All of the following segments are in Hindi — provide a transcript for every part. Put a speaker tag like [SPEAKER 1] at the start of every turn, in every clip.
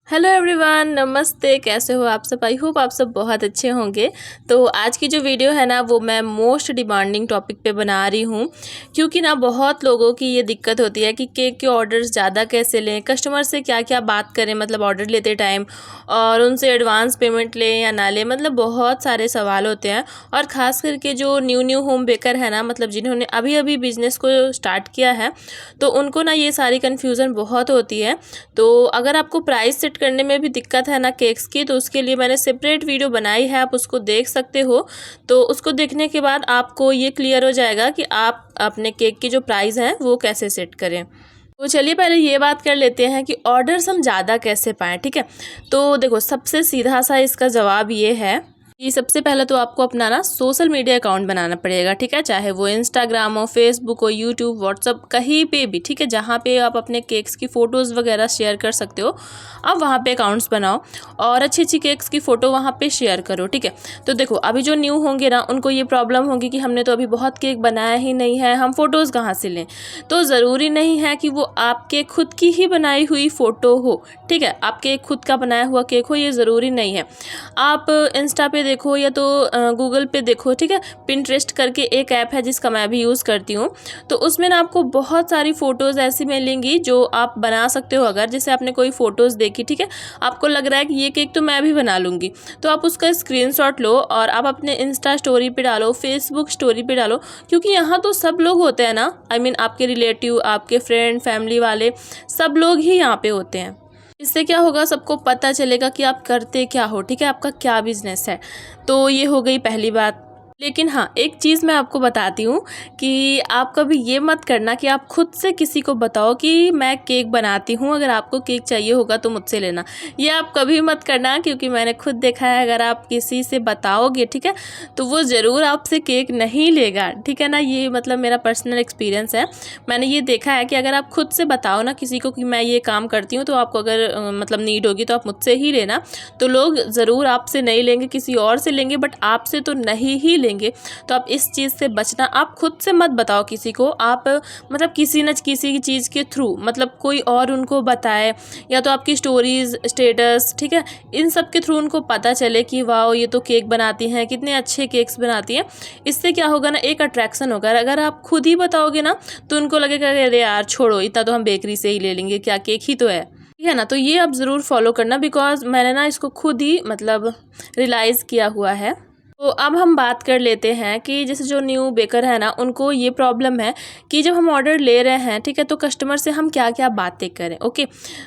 [SPEAKER 1] हेलो एवरीवन, नमस्ते। कैसे हो आप सब? आई होप आप सब बहुत अच्छे होंगे। तो आज की जो वीडियो है ना, वो मैं मोस्ट डिमांडिंग टॉपिक पे बना रही हूँ, क्योंकि ना बहुत लोगों की ये दिक्कत होती है कि केक के ऑर्डर्स ज़्यादा कैसे लें, कस्टमर से क्या क्या बात करें, मतलब ऑर्डर लेते टाइम, और उनसे एडवांस पेमेंट लें या ना लें। मतलब बहुत सारे सवाल होते हैं। और ख़ास करके जो न्यू होम बेकर है ना, मतलब जिन्होंने अभी अभी बिज़नेस को स्टार्ट किया है, तो उनको ना ये सारी कन्फ्यूज़न बहुत होती है। तो अगर आपको प्राइस सेट करने में भी दिक्कत है ना केक्स की, तो उसके लिए मैंने सेपरेट वीडियो बनाई है, आप उसको देख सकते हो। तो उसको देखने के बाद आपको ये क्लियर हो जाएगा कि आप अपने केक की जो प्राइस है वो कैसे सेट करें। तो चलिए पहले ये बात कर लेते हैं कि ऑर्डर्स हम ज़्यादा कैसे पाएँ, ठीक है। तो देखो, सबसे सीधा सा इसका जवाब ये है कि सबसे पहले तो आपको अपना ना सोशल मीडिया अकाउंट बनाना पड़ेगा, ठीक है। चाहे वो इंस्टाग्राम हो, फेसबुक हो, यूट्यूब, व्हाट्सअप, कहीं पे भी, ठीक है, जहाँ पे आप अपने केक्स की फ़ोटोज़ वगैरह शेयर कर सकते हो, आप वहाँ पे अकाउंट्स बनाओ और अच्छी अच्छी केक्स की फ़ोटो वहाँ पे शेयर करो, ठीक है। तो देखो, अभी जो न्यू होंगे ना, उनको ये प्रॉब्लम होगी कि हमने तो अभी बहुत केक बनाया ही नहीं है, हम फ़ोटोज़ कहाँ से लें। तो ज़रूरी नहीं है कि वो आपके खुद की ही बनाई हुई फ़ोटो हो, ठीक है। आपके खुद का बनाया हुआ केक हो, ये ज़रूरी नहीं है। आप इंस्टा पे देखो या तो गूगल पे देखो, ठीक है। पिंटरेस्ट करके एक ऐप है जिसका मैं भी यूज़ करती हूँ। तो उसमें ना आपको बहुत सारी फ़ोटोज़ ऐसी मिलेंगी जो आप बना सकते हो। अगर जैसे आपने कोई फ़ोटोज़ देखी, ठीक है, आपको लग रहा है कि ये केक तो मैं भी बना लूँगी, तो आप उसका स्क्रीनशॉट लो और आप अपने इंस्टा स्टोरी पे डालो, फेसबुक स्टोरी पे डालो, क्योंकि यहाँ तो सब लोग होते हैं ना। आई मीन आपके रिलेटिव, आपके फ्रेंड, फैमिली वाले, सब लोग ही यहाँ पे होते हैं। इससे क्या होगा, सबको पता चलेगा कि आप करते क्या हो, ठीक है, आपका क्या बिजनेस है। तो ये हो गई पहली बात। लेकिन हाँ, एक चीज़ मैं आपको बताती हूँ कि आप कभी ये मत करना कि आप खुद से किसी को बताओ कि मैं केक बनाती हूँ, अगर आपको केक चाहिए होगा तो मुझसे लेना। ये आप कभी मत करना, क्योंकि मैंने खुद देखा है, अगर आप किसी से बताओगे, ठीक है, तो वो ज़रूर आपसे केक नहीं लेगा, ठीक है ना। ये मतलब मेरा पर्सनल एक्सपीरियंस है। मैंने ये देखा है कि अगर आप खुद से बताओ ना किसी को कि मैं ये काम करती हूँ, तो आपको अगर मतलब नीड होगी तो आप मुझसे ही लेना, तो लोग ज़रूर आपसे नहीं लेंगे, किसी और से लेंगे, बट आपसे तो नहीं ही लेंगे। तो आप इस चीज़ से बचना। आप खुद से मत बताओ किसी को। आप मतलब किसी न किसी चीज़ के थ्रू, मतलब कोई और उनको बताए, या तो आपकी स्टोरीज़, स्टेटस, ठीक है, इन सब के थ्रू उनको पता चले कि वाह, ये तो केक बनाती हैं, कितने अच्छे केक्स बनाती हैं। इससे क्या होगा ना, एक अट्रैक्शन होगा। अगर आप खुद ही बताओगे ना, तो उनको लगेगा अरे यार छोड़ो, इतना तो हम बेकरी से ही ले लेंगे, क्या केक ही तो है, ठीक है ना। तो ये आप ज़रूर फॉलो करना, बिकॉज मैंने ना इसको खुद ही मतलब रियलाइज़ किया हुआ है। तो अब हम बात कर लेते हैं कि जैसे जो न्यू बेकर है ना, उनको ये प्रॉब्लम है कि जब हम ऑर्डर ले रहे हैं, ठीक है, तो कस्टमर से हम क्या क्या बातें करें। ओके,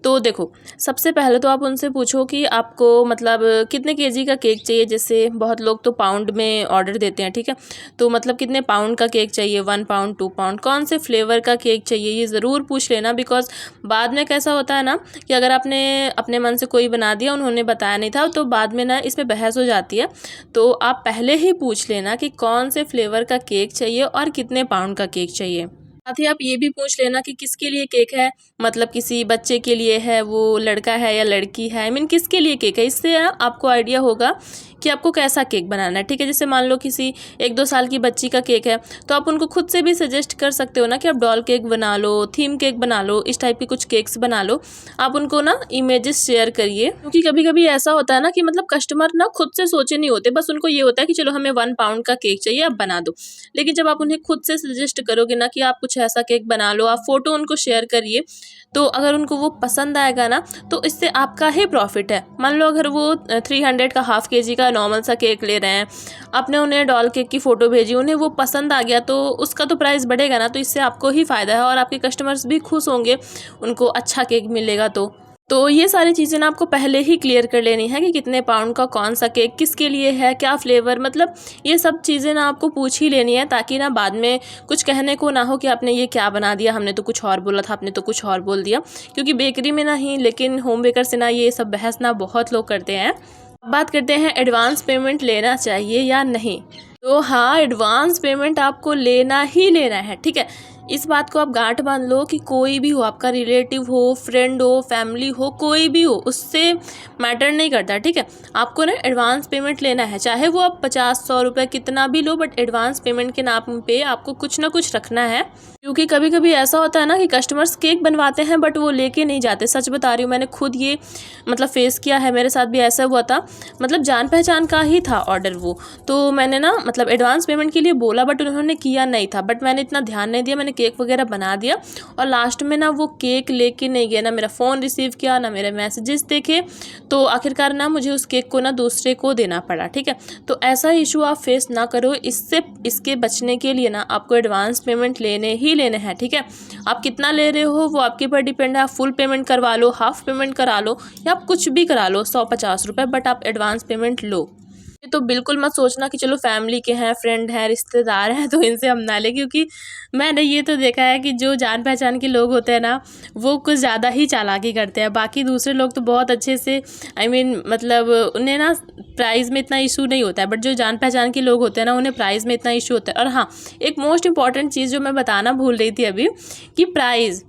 [SPEAKER 1] तो देखो, सबसे पहले तो आप उनसे पूछो कि आपको मतलब कितने केजी का केक चाहिए। जैसे बहुत लोग तो पाउंड में ऑर्डर देते हैं, ठीक है, तो मतलब कितने पाउंड का केक चाहिए, 1 पाउंड, 2 पाउंड, कौन से फ्लेवर का केक चाहिए, ये ज़रूर पूछ लेना। बिकॉज बाद में कैसा होता है ना कि अगर आपने अपने मन से कोई बना दिया, उन्होंने बताया नहीं था, तो बाद में ना इस पर बहस हो जाती है। तो आप पहले ही पूछ लेना कि कौन से फ्लेवर का केक चाहिए और कितने पाउंड का केक चाहिए। साथ ही आप ये भी पूछ लेना कि किसके लिए केक है, मतलब किसी बच्चे के लिए है, वो लड़का है या लड़की है, आई मीन किसके लिए केक है। इससे आपको आइडिया होगा कि आपको कैसा केक बनाना है, ठीक है। जैसे मान लो किसी 1-2 साल की बच्ची का केक है, तो आप उनको खुद से भी सजेस्ट कर सकते हो ना कि आप डॉल केक बना लो, थीम केक बना लो, इस टाइप के कुछ केक्स बना लो। आप उनको ना इमेजेस शेयर करिए, क्योंकि कभी कभी ऐसा होता है ना कि मतलब कस्टमर ना खुद से सोचे नहीं होते, बस उनको ये होता है कि चलो हमें 1 पाउंड का केक चाहिए, आप बना दो। लेकिन जब आप उन्हें खुद से सजेस्ट करोगे ना कि आप कुछ ऐसा केक बना लो, आप फोटो उनको शेयर करिए, तो अगर उनको वो पसंद आएगा ना, तो इससे आपका ही प्रॉफिट है। मान लो अगर वो 300 का हाफ केजी का नॉर्मल सा केक ले रहे हैं, आपने उन्हें डॉल केक की फ़ोटो भेजी, उन्हें वो पसंद आ गया, तो उसका तो प्राइस बढ़ेगा ना। तो इससे आपको ही फ़ायदा है और आपके कस्टमर्स भी खुश होंगे, उनको अच्छा केक मिलेगा। तो ये सारी चीज़ें ना आपको पहले ही क्लियर कर लेनी है कि कितने पाउंड का कौन सा केक किसके लिए है, क्या फ्लेवर, मतलब ये सब चीज़ें ना आपको पूछ ही लेनी है, ताकि ना बाद में कुछ कहने को ना हो कि आपने ये क्या बना दिया, हमने तो कुछ और बोला था, आपने तो कुछ और बोल दिया। क्योंकि बेकरी में ना ही, लेकिन होम बेकर से ना ये सब बहस ना बहुत लोग करते हैं। अब बात करते हैं एडवांस पेमेंट लेना चाहिए या नहीं। तो हाँ, एडवांस पेमेंट आपको लेना ही लेना है, ठीक है। इस बात को आप गांठ बांध लो कि कोई भी हो, आपका रिलेटिव हो, फ्रेंड हो, फैमिली हो, कोई भी हो, उससे मैटर नहीं करता, ठीक है। आपको ना एडवांस पेमेंट लेना है, चाहे वो आप 50-100 रुपये कितना भी लो, बट एडवांस पेमेंट के नाम पे आपको कुछ ना कुछ रखना है। क्योंकि कभी कभी ऐसा होता है ना कि कस्टमर्स केक बनवाते हैं बट वो लेके नहीं जाते। सच बता रही हूँ, मैंने खुद ये मतलब फेस किया है, मेरे साथ भी ऐसा हुआ था। मतलब जान पहचान का ही था ऑर्डर वो, तो मैंने ना मतलब एडवांस पेमेंट के लिए बोला बट उन्होंने किया नहीं था। बट मैंने इतना ध्यान नहीं दिया, मैंने केक वगैरह बना दिया और लास्ट में ना वो केक लेके नहीं गया, ना मेरा फ़ोन रिसीव किया, ना मेरे मैसेजेस देखे। तो आखिरकार ना मुझे उस केक को ना दूसरे को देना पड़ा, ठीक है। तो ऐसा इशू आप फेस ना करो। इसके बचने के लिए ना आपको एडवांस पेमेंट लेने हैं, ठीक है। आप कितना ले रहे हो वो आपके ऊपर डिपेंड है। आप फुल पेमेंट करवा लो, हाफ पेमेंट करा लो, या आप कुछ भी करा लो, 100-50 रुपये, बट आप एडवांस पेमेंट लो। ये तो बिल्कुल मत सोचना कि चलो फैमिली के हैं, फ्रेंड हैं, रिश्तेदार हैं तो इनसे हम ना लें, क्योंकि मैंने ये तो देखा है कि जो जान पहचान के लोग होते हैं ना, वो कुछ ज़्यादा ही चालाकी करते हैं। बाकी दूसरे लोग तो बहुत अच्छे से मतलब उन्हें ना प्राइस में इतना इशू नहीं होता है, बट जो जान पहचान के लोग होते हैं ना, उन्हें प्राइस में इतना इशू होता है। और हाँ, एक मोस्ट इंपॉर्टेंट चीज़ जो मैं बताना भूल रही थी अभी, कि प्राइस,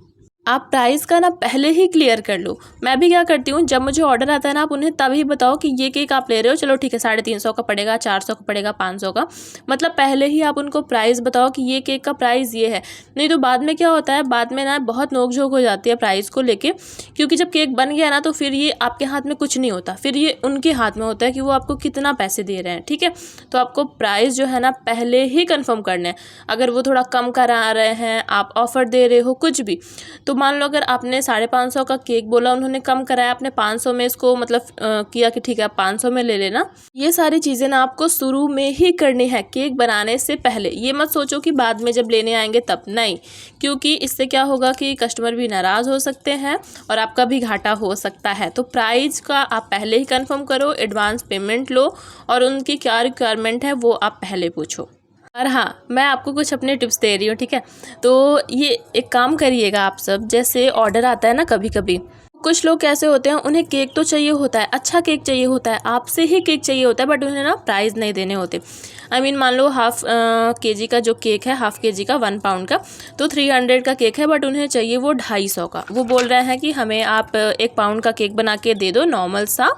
[SPEAKER 1] आप प्राइस का ना पहले ही क्लियर कर लो। मैं भी क्या करती हूँ, जब मुझे ऑर्डर आता है ना, आप उन्हें तभी बताओ कि ये केक आप ले रहे हो, चलो ठीक है 350 का पड़ेगा, 400 का पड़ेगा, 500 का। मतलब पहले ही आप उनको प्राइस बताओ कि ये केक का प्राइस ये है। नहीं तो बाद में क्या होता है, बाद में ना बहुत नोकझोंक हो जाती है प्राइस को लेके। क्योंकि जब केक बन गया ना, तो फिर ये आपके हाथ में कुछ नहीं होता, फिर ये उनके हाथ में होता है कि वो आपको कितना पैसे दे रहे हैं, ठीक है। तो आपको प्राइस जो है ना पहले ही कन्फर्म करना है। अगर वो थोड़ा कम करा रहे हैं, आप ऑफ़र दे रहे हो, कुछ भी, तो मान लो अगर आपने 550 का केक बोला, उन्होंने कम कराया, आपने 500 में इसको मतलब किया कि ठीक है आप 500 में ले लेना। ये सारी चीज़ें ना आपको शुरू में ही करनी है, केक बनाने से पहले। ये मत सोचो कि बाद में जब लेने आएंगे तब, नहीं। क्योंकि इससे क्या होगा कि कस्टमर भी नाराज़ हो सकते हैं और आपका भी घाटा हो सकता है। तो प्राइस का आप पहले ही कन्फर्म करो, एडवांस पेमेंट लो, और उनकी क्या रिक्वायरमेंट है वो आप पहले पूछो। और हाँ, मैं आपको कुछ अपने टिप्स दे रही हूँ, ठीक है। तो ये एक काम करिएगा आप सब, जैसे ऑर्डर आता है ना कभी कभी, कुछ लोग कैसे होते हैं, उन्हें केक तो चाहिए होता है, अच्छा केक चाहिए होता है, आपसे ही केक चाहिए होता है, बट उन्हें ना प्राइस नहीं देने होते। मान लो हाफ केजी का जो केक है, हाफ केजी का 1 पाउंड का, तो 300 का केक है, बट उन्हें चाहिए वो 250 का। वो बोल रहे हैं कि हमें आप 1 पाउंड का केक बना के दे दो नॉर्मल सा,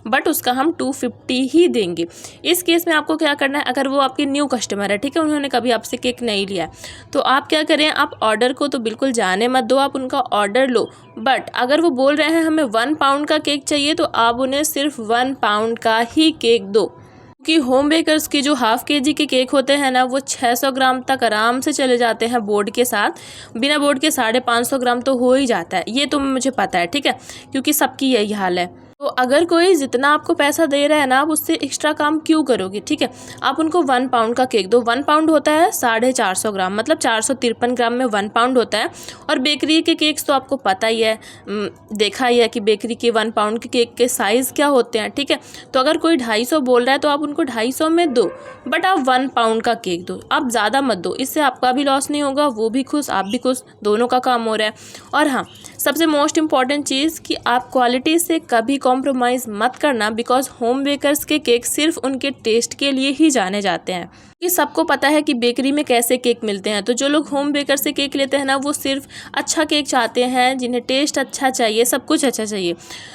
[SPEAKER 1] बट उसका हम 250 ही देंगे। इस केस में आपको क्या करना है, अगर वो आपके न्यू कस्टमर है, ठीक है, उन्होंने कभी आपसे केक नहीं लिया है, तो आप क्या करें, आप ऑर्डर को तो बिल्कुल जाने मत दो, आप उनका ऑर्डर लो। बट अगर वो बोल रहे हैं हमें 1 पाउंड का केक चाहिए, तो आप उन्हें सिर्फ 1 पाउंड का ही केक दो। क्योंकि होम बेकर्स की जो हाफ केजी के केक होते हैं ना, वो 600 ग्राम तक आराम से चले जाते हैं बोर्ड के साथ। बिना बोर्ड के 550 ग्राम तो हो ही जाता है, ये तो मुझे पता है, ठीक है, क्योंकि सबकी यही हाल है। तो अगर कोई जितना आपको पैसा दे रहा है ना, आप उससे एक्स्ट्रा काम क्यों करोगे, ठीक है। आप उनको 1 पाउंड का केक दो। 1 पाउंड होता है 450 ग्राम, मतलब 453 ग्राम में 1 पाउंड होता है। और बेकरी के केक्स तो आपको पता ही है, देखा ही है कि बेकरी के 1 पाउंड के केक के साइज़ क्या होते हैं, ठीक है। तो अगर कोई 250 बोल रहा है तो आप उनको 250 में दो, बट आप 1 पाउंड का केक दो, आप ज़्यादा मत दो। इससे आपका भी लॉस नहीं होगा, वो भी खुश, आप भी खुश, दोनों का काम हो रहा है। और हाँ, सबसे मोस्ट इम्पॉर्टेंट चीज़ कि आप क्वालिटी से कभी कॉम्प्रोमाइज़ मत करना, बिकॉज होम बेकर्स के केक सिर्फ उनके टेस्ट के लिए ही जाने जाते हैं। कि सबको पता है कि बेकरी में कैसे केक मिलते हैं, तो जो लोग होम बेकर से केक लेते हैं ना, वो सिर्फ अच्छा केक चाहते हैं, जिन्हें टेस्ट अच्छा चाहिए, सब कुछ अच्छा चाहिए।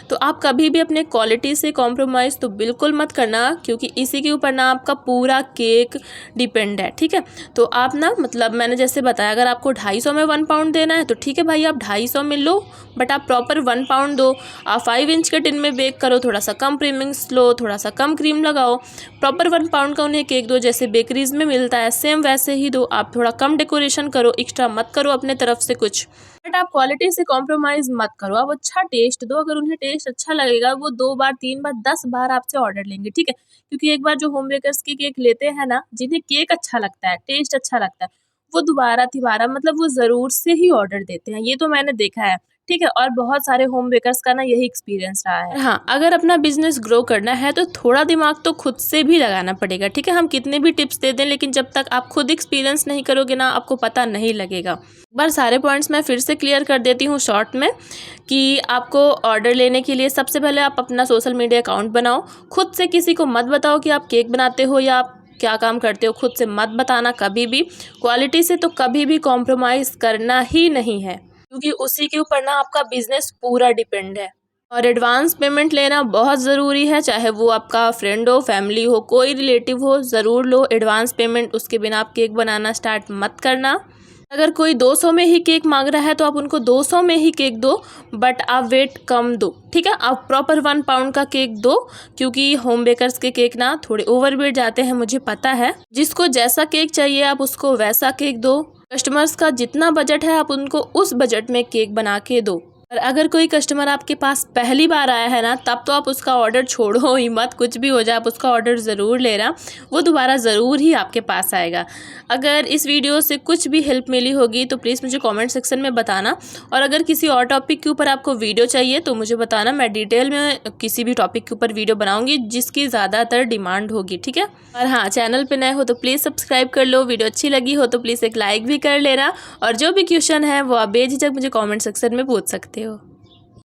[SPEAKER 1] तो आप कभी भी अपने क्वालिटी से कॉम्प्रोमाइज़ तो बिल्कुल मत करना, क्योंकि इसी के ऊपर ना आपका पूरा केक डिपेंड है, ठीक है। तो आप ना मतलब मैंने जैसे बताया, अगर आपको 250 में 1 पाउंड देना है तो ठीक है भाई, आप 250 में लो, बट आप प्रॉपर 1 पाउंड दो। आप 5 इंच के टिन में बेक करो, थोड़ा सा कम प्रीमिक्स लो, थोड़ा सा कम क्रीम लगाओ, प्रॉपर 1 पाउंड का उन्हें केक दो, जैसे बेकरीज में मिलता है सेम वैसे ही दो। आप थोड़ा कम डेकोरेशन करो, एक्स्ट्रा मत करो अपने तरफ से कुछ, बट आप क्वालिटी से कॉम्प्रोमाइज़ मत करो। आप अच्छा टेस्ट दो, अगर उन्हें टेस्ट अच्छा लगेगा, वो 2 बार 3 बार 10 बार आपसे ऑर्डर लेंगे, ठीक है। क्योंकि एक बार जो होम बेकर्स की केक लेते हैं ना, जिन्हें केक अच्छा लगता है, टेस्ट अच्छा लगता है, वो दोबारा तिबारा मतलब वो ज़रूर से ही ऑर्डर देते हैं। ये तो मैंने देखा है, ठीक है। और बहुत सारे होम बेकर्स का ना यही एक्सपीरियंस रहा है। हाँ, अगर अपना बिजनेस ग्रो करना है तो थोड़ा दिमाग तो खुद से भी लगाना पड़ेगा, ठीक है। हम कितने भी टिप्स दे दें, लेकिन जब तक आप खुद एक्सपीरियंस नहीं करोगे ना, आपको पता नहीं लगेगा। एक बार सारे पॉइंट्स मैं फिर से क्लियर कर देती हूँ शॉर्ट में, कि आपको ऑर्डर लेने के लिए सबसे पहले आप अपना सोशल मीडिया अकाउंट बनाओ। खुद से किसी को मत बताओ कि आप केक बनाते हो या आप क्या काम करते हो खुद से मत बताना कभी भी। क्वालिटी से तो कभी भी कॉम्प्रोमाइज़ करना ही नहीं है, क्योंकि उसी के ऊपर ना आपका बिजनेस पूरा डिपेंड है। और एडवांस पेमेंट लेना बहुत ज़रूरी है, चाहे वो आपका फ्रेंड हो, फैमिली हो, कोई रिलेटिव हो, ज़रूर लो एडवांस पेमेंट। उसके बिना आप केक बनाना स्टार्ट मत करना। अगर कोई 200 में ही केक मांग रहा है तो आप उनको 200 में ही केक दो, बट आप वेट कम दो, ठीक है। आप प्रॉपर 1 पाउंड का केक दो, क्योंकि होम बेकर्स के केक ना थोड़े ओवर वेट जाते हैं, मुझे पता है। जिसको जैसा केक चाहिए आप उसको वैसा केक दो। कस्टमर्स का जितना बजट है आप उनको उस बजट में केक बना के दो। और अगर कोई कस्टमर आपके पास पहली बार आया है ना, तब तो आप उसका ऑर्डर छोड़ो ही मत, कुछ भी हो जाए आप उसका ऑर्डर ज़रूर लेना, वो दोबारा ज़रूर ही आपके पास आएगा। अगर इस वीडियो से कुछ भी हेल्प मिली होगी तो प्लीज़ मुझे कमेंट सेक्शन में बताना। और अगर किसी और टॉपिक के ऊपर आपको वीडियो चाहिए तो मुझे बताना, मैं डिटेल में किसी भी टॉपिक के ऊपर वीडियो बनाऊँगी जिसकी ज़्यादातर डिमांड होगी, ठीक है। और हाँ, चैनल पर नए हो तो प्लीज़ सब्सक्राइब कर लो, वीडियो अच्छी लगी हो तो प्लीज़ एक लाइक भी कर लेना। और जो भी क्वेश्चन है वो आप बेझिझक मुझे कॉमेंट सेक्शन में पूछ सकते हो।